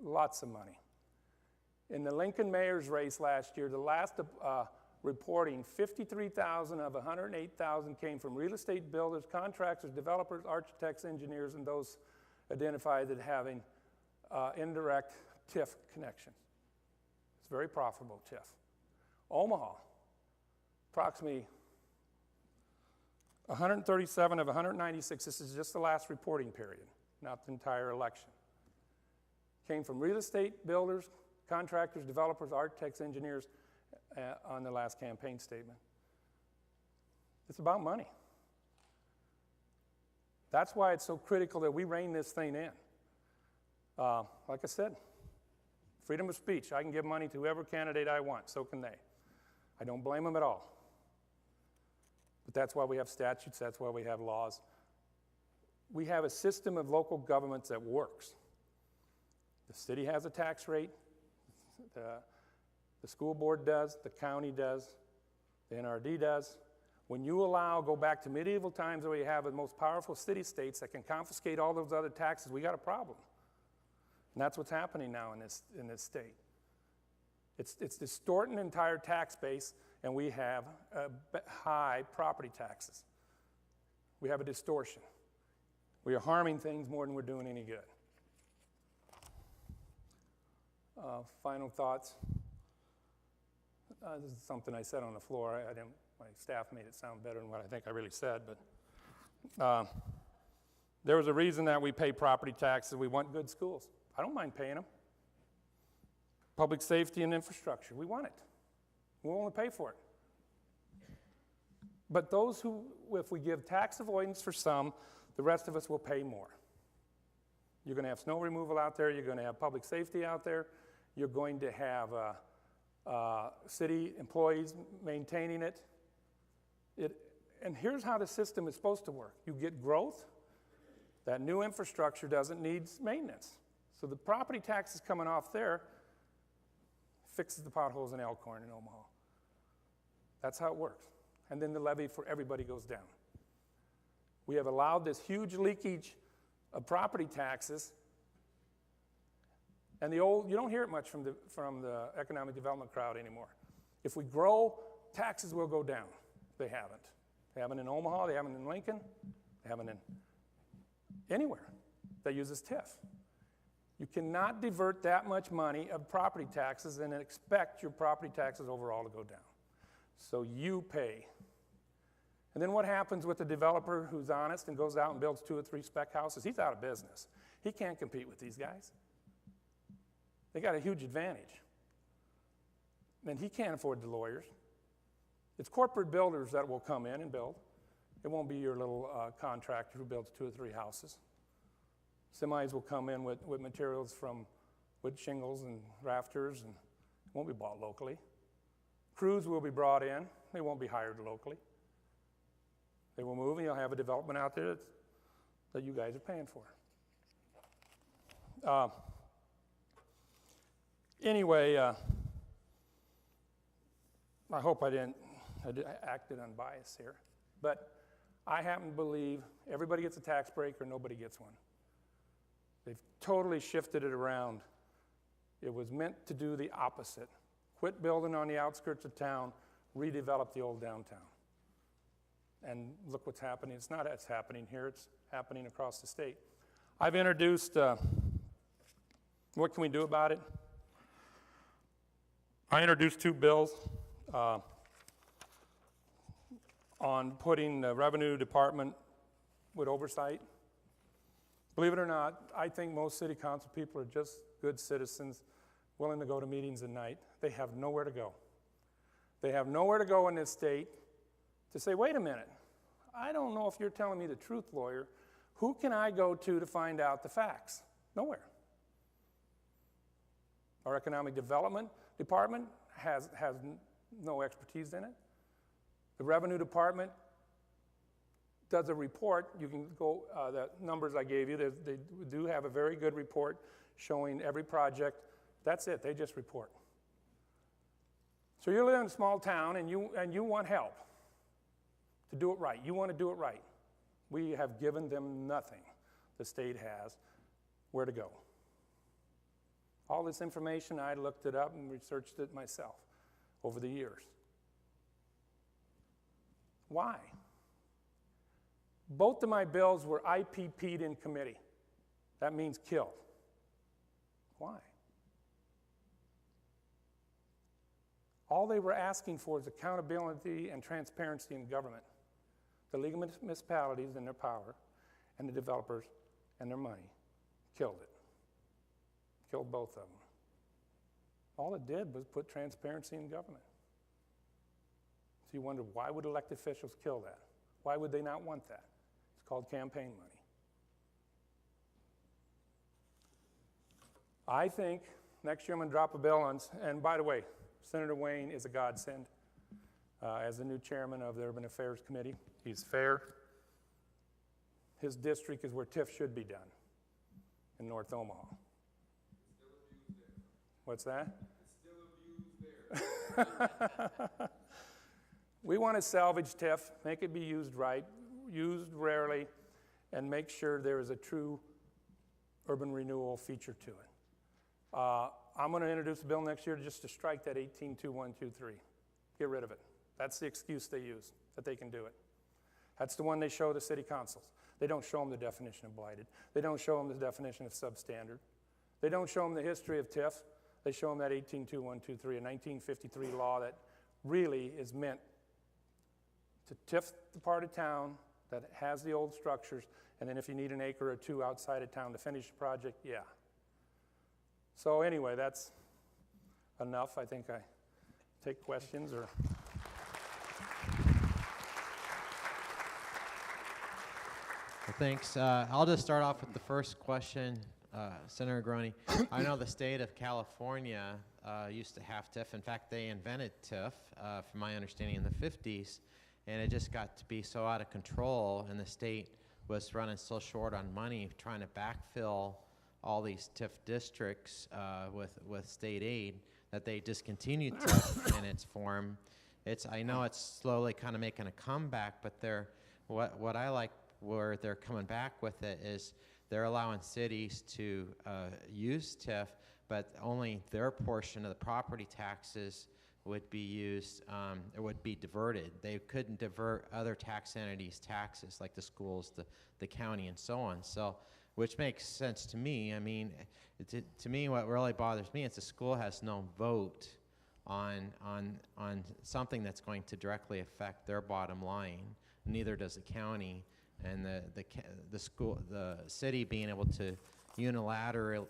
lots of money. In the Lincoln mayor's race last year, the last reporting, 53,000 of 108,000 came from real estate builders, contractors, developers, architects, engineers, and those identified as having indirect TIF connections. It's very profitable, TIF. Omaha, approximately 137 of 196, this is just the last reporting period, not the entire election, came from real estate builders, contractors, developers, architects, engineers on the last campaign statement. It's about money. That's why it's so critical that we rein this thing in. Like I said, freedom of speech. I can give money to whoever candidate I want, so can they. I don't blame them at all. But that's why we have statutes, that's why we have laws. We have a system of local governments that works. The city has a tax rate, the school board does, the county does, the NRD does. When you allow, go back to medieval times where you have the most powerful city-states that can confiscate all those other taxes, we got a problem. And that's what's happening now in this state. It's distorting the entire tax base, and we have high property taxes. We have a distortion. We are harming things more than we're doing any good. Final thoughts. This is something I said on the floor. My staff made it sound better than what I think I really said, but there was a reason that we pay property taxes. We want good schools. I don't mind paying them. Public safety and infrastructure, we want it. We'll only pay for it. But those who, if we give tax avoidance for some, the rest of us will pay more. You're going to have snow removal out there. You're going to have public safety out there. You're going to have city employees maintaining it. And here's how the system is supposed to work. You get growth. That new infrastructure doesn't need maintenance. So the property taxes coming off there fixes the potholes in Elkhorn and Omaha. That's how it works. And then the levy for everybody goes down. We have allowed this huge leakage of property taxes. And you don't hear it much from the economic development crowd anymore. If we grow, taxes will go down. They haven't. They haven't in Omaha, they haven't in Lincoln, they haven't in anywhere that uses TIF. You cannot divert that much money of property taxes and expect your property taxes overall to go down. So you pay. And then what happens with the developer who's honest and goes out and builds 2 or 3 spec houses? He's out of business. He can't compete with these guys. They got a huge advantage. And he can't afford the lawyers. It's corporate builders that will come in and build. It won't be your little contractor who builds 2 or 3 houses. Semis will come in with materials from wood shingles and rafters, and it won't be bought locally. Crews will be brought in. They won't be hired locally. They will move, and you'll have a development out there that you guys are paying for. Anyway, I hope I acted unbiased here, but I happen to believe everybody gets a tax break or nobody gets one. They've totally shifted it around. It was meant to do the opposite. Quit building on the outskirts of town, redevelop the old downtown. And look what's happening. It's not it's happening here, it's happening across the state. I've introduced, what can we do about it? I introduced 2 bills on putting the revenue department with oversight. Believe it or not, I think most city council people are just good citizens willing to go to meetings at night. They have nowhere to go. They have nowhere to go in this state to say, wait a minute, I don't know if you're telling me the truth, lawyer. Who can I go to find out the facts? Nowhere. Our economic development department has no expertise in it. The revenue department does a report. You can go, the numbers I gave you, they do have a very good report showing every project. That's it, they just report. So you live in a small town and you want help to do it right. You want to do it right. We have given them nothing. The state has. Where to go? All this information, I looked it up and researched it myself over the years. Why? Both of my bills were IPP'd in committee. That means killed. Why? All they were asking for is accountability and transparency in government. The League of Municipalities and their power, and the developers and their money killed it. Killed both of them. All it did was put transparency in government. So you wonder, why would elected officials kill that? Why would they not want that? It's called campaign money. I think next year I'm going to drop a bill on, and by the way, Senator Wayne is a godsend as the new chairman of the Urban Affairs Committee. He's fair. His district is where TIF should be done, in North Omaha. What's that? It's still abused there. We want to salvage TIF, make it be used right, used rarely, and make sure there is a true urban renewal feature to it. I'm going to introduce a bill next year just to strike that 182123. Get rid of it. That's the excuse they use, that they can do it. That's the one they show the city councils. They don't show them the definition of blighted. They don't show them the definition of substandard. They don't show them the history of TIF. They show them that 182123, a 1953 law that really is meant to TIF the part of town that has the old structures, and then if you need an acre or two outside of town to finish the project, yeah. So anyway, that's enough. I think I take questions or... Well, thanks. I'll just start off with the first question, Senator Groene. I know the state of California used to have TIF. In fact, they invented TIF, from my understanding, in the 50s, and it just got to be so out of control, and the state was running so short on money trying to backfill all these TIF districts with state aid that they discontinued TIF in its form. I know it's slowly kind of making a comeback, but what I like where they're coming back with it is they're allowing cities to use TIF, but only their portion of the property taxes would be used, or would be diverted. They couldn't divert other tax entities' taxes, like the schools, the county, and so on. So, which makes sense to me. I mean, to me, what really bothers me is the school has no vote on something that's going to directly affect their bottom line. Neither does the county. And the city being able to unilaterally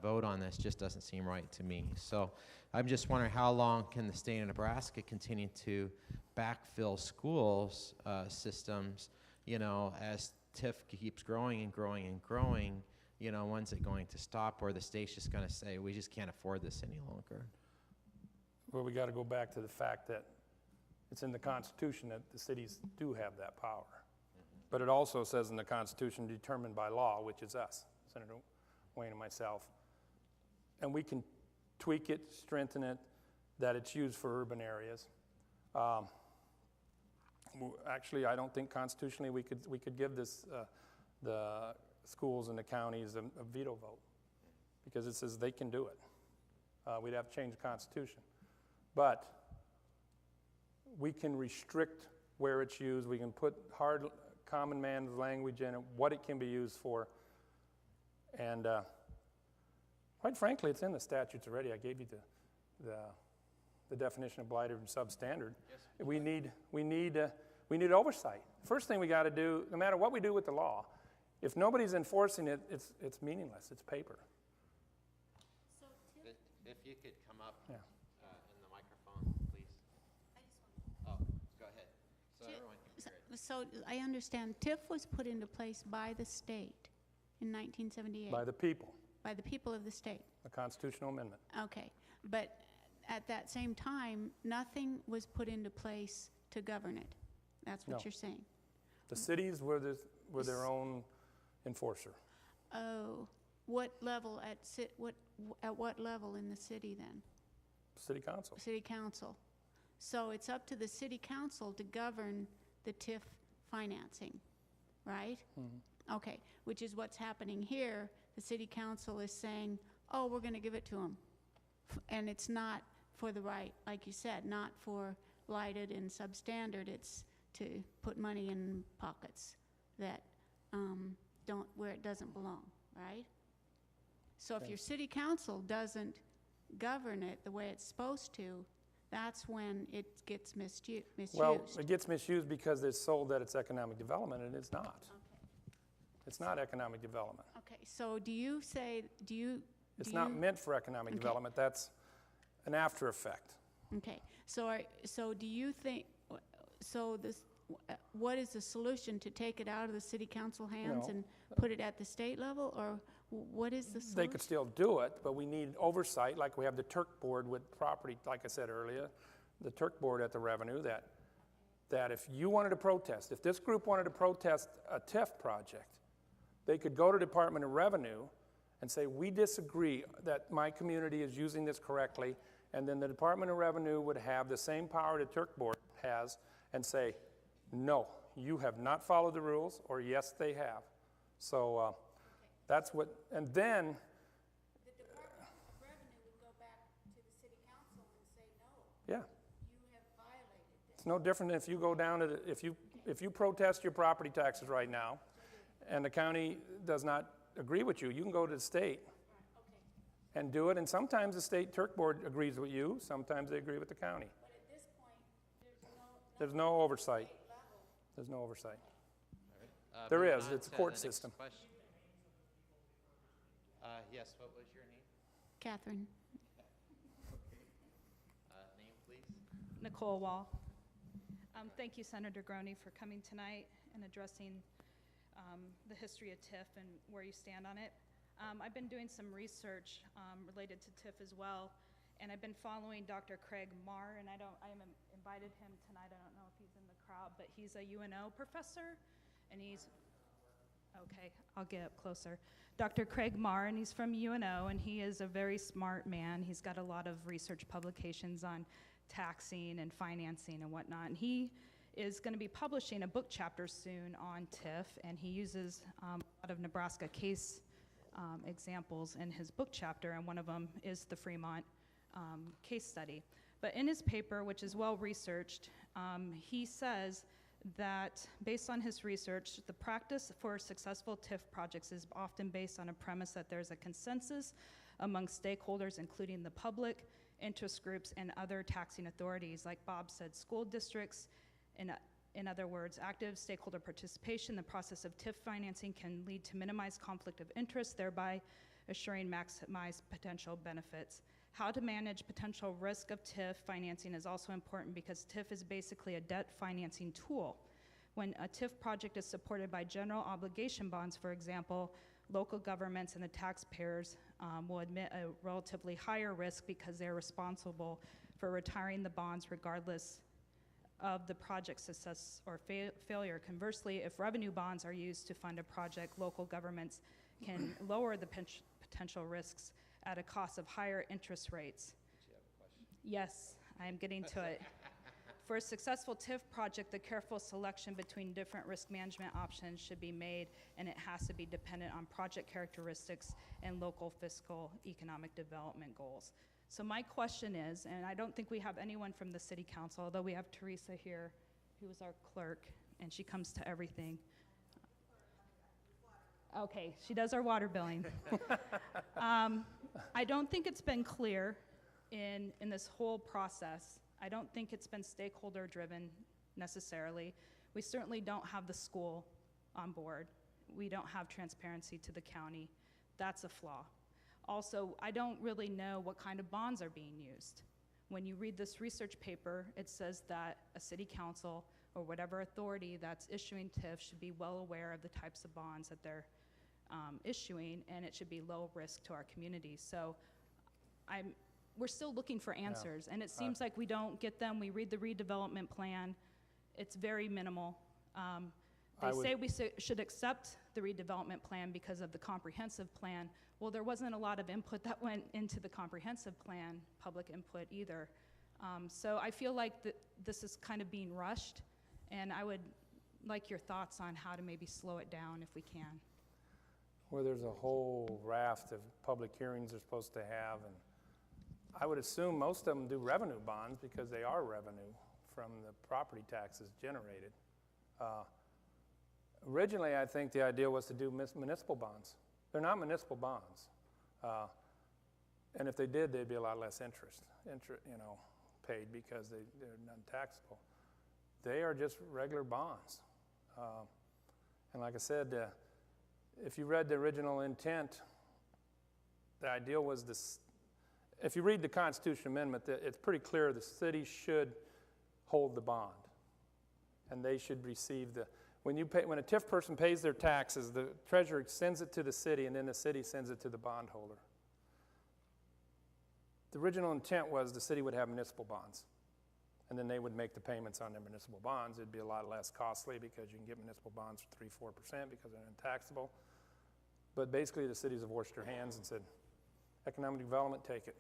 vote on this just doesn't seem right to me. So I'm just wondering, how long can the state of Nebraska continue to backfill schools systems, as TIF keeps growing and growing and growing, when's it going to stop, or the state's just going to say, we just can't afford this any longer? Well, we got to go back to the fact that it's in the Constitution that the cities do have that power. Mm-hmm. But it also says in the Constitution, determined by law, which is us, Senator Wayne and myself. And we can tweak it, strengthen it, that it's used for urban areas. Actually, I don't think constitutionally we could give this the schools and the counties a veto vote, because it says they can do it. We'd have to change the Constitution. But we can restrict where it's used. We can put hard common man's language in it, what it can be used for. And quite frankly, it's in the statutes already. I gave you the definition of blighted and substandard. Yes. We need oversight. First thing we got to do, no matter what we do with the law, if nobody's enforcing it, it's meaningless. It's paper. So if you could come up. Yeah. In the microphone, please. Go ahead. So everyone can hear it. So I understand TIF was put into place by the state in 1978. By the people. By the people of the state. A constitutional amendment. Okay, but at that same time, nothing was put into place to govern it. That's what you're saying. The cities were their own enforcer. Oh, what level at what level in the city then? City council. City council. So it's up to the city council to govern the TIF financing, right? Mm-hmm. Okay, which is what's happening here. The city council is saying, oh, we're gonna give it to them. And it's not for the right, like you said, not for blighted and substandard, it's to put money in pockets that where it doesn't belong, right? So if Okay. your city council doesn't govern it the way it's supposed to, that's when it gets misused. Well, it gets misused because it's sold that it's economic development, and it's not. Okay. It's not economic development. Okay, so do you say, It's not meant for economic Okay. development. That's an after effect. Okay, so do you think, what is the solution, to take it out of the city council hands No. and put it at the state level, or what is the They solution? could still do it, but we need oversight, like we have the Turk Board with property, like I said earlier, the Turk Board at the revenue, that if you wanted to protest, if this group wanted to protest a TIF project, they could go to Department of Revenue and say, we disagree that my community is using this correctly, and then the Department of Revenue would have the same power the Turk Board has and say, no, you have not followed the rules, or yes, they have. So that's what, and then, The Department of Revenue would go back to the city council and say, no, yeah, you have violated this. it's no different than if you go down to, if you protest your property taxes right now, and the county does not agree with you, you can go to the state Okay, and do it, and sometimes the state Turk Board agrees with you, sometimes they agree with the county. but at this point, There's no oversight. state level. There's no oversight. There There is. It's a court system. Yes, what was your name? Catherine, Name, please? Nicole Wall. Thank you, Senator Groene, for coming tonight and addressing the history of TIF and where you stand on it. I've been doing some research related to TIF as well, and I've been following Dr. Craig Marr, and I invited him tonight. I don't know if he's in the crowd, but he's a UNO professor, and he's, okay, I'll get up closer. Dr. Craig Marr, and he's from UNO, and he is a very smart man. He's got a lot of research publications on taxing and financing and whatnot, and he is going to be publishing a book chapter soon on TIF, and he uses a lot of Nebraska case examples in his book chapter, and one of them is the Fremont case study. But in his paper, which is well researched, he says that based on his research, the practice for successful TIF projects is often based on a premise that there's a consensus among stakeholders, including the public, interest groups, and other taxing authorities. Like Bob said, school districts. In other words, active stakeholder participation in the process of TIF financing can lead to minimized conflict of interest, thereby assuring maximized potential benefits. How to manage potential risk of TIF financing is also important because TIF is basically a debt financing tool. When a TIF project is supported by general obligation bonds, for example, local governments and the taxpayers will admit a relatively higher risk because they're responsible for retiring the bonds regardless of the project's success or failure. Conversely, if revenue bonds are used to fund a project, local governments can lower the potential risks at a cost of higher interest rates. Do you have a question? Yes, I am getting to it. For a successful TIF project, the careful selection between different risk management options should be made, and it has to be dependent on project characteristics and local fiscal economic development goals. So my question is, and I don't think we have anyone from the city council, although we have Teresa here, who is our clerk, and she comes to everything. Okay, she does our water billing. I don't think it's been clear in this whole process. I don't think it's been stakeholder driven necessarily. We certainly don't have the school on board. We don't have transparency to the county. That's a flaw. Also, I don't really know what kind of bonds are being used. When you read this research paper, it says that a city council or whatever authority that's issuing TIF should be well aware of the types of bonds that they're issuing, and it should be low risk to our community. So we're still looking for answers, and it seems like we don't get them. We read the redevelopment plan. It's very minimal. They say we should accept the redevelopment plan because of the comprehensive plan. Well, there wasn't a lot of input that went into the comprehensive plan, public input either. So I feel like this is kind of being rushed, and I would like your thoughts on how to maybe slow it down if we can. where there's a whole raft of public hearings they're supposed to have, and I would assume most of them do revenue bonds because they are revenue from the property taxes generated. Originally, I think the idea was to do municipal bonds. They're not municipal bonds. And if they did, they'd be a lot less interest paid because they're non-taxable. They are just regular bonds. And like I said, if you read the original intent, the idea was this. If you read the Constitution Amendment, it's pretty clear the city should hold the bond, and they should receive when a TIF person pays their taxes, the treasurer sends it to the city, and then the city sends it to the bondholder. The original intent was the city would have municipal bonds, and then they would make the payments on their municipal bonds. It'd be a lot less costly because you can get municipal bonds for 3-4% because they're untaxable. But basically, the cities have washed their hands and said, economic development, take it.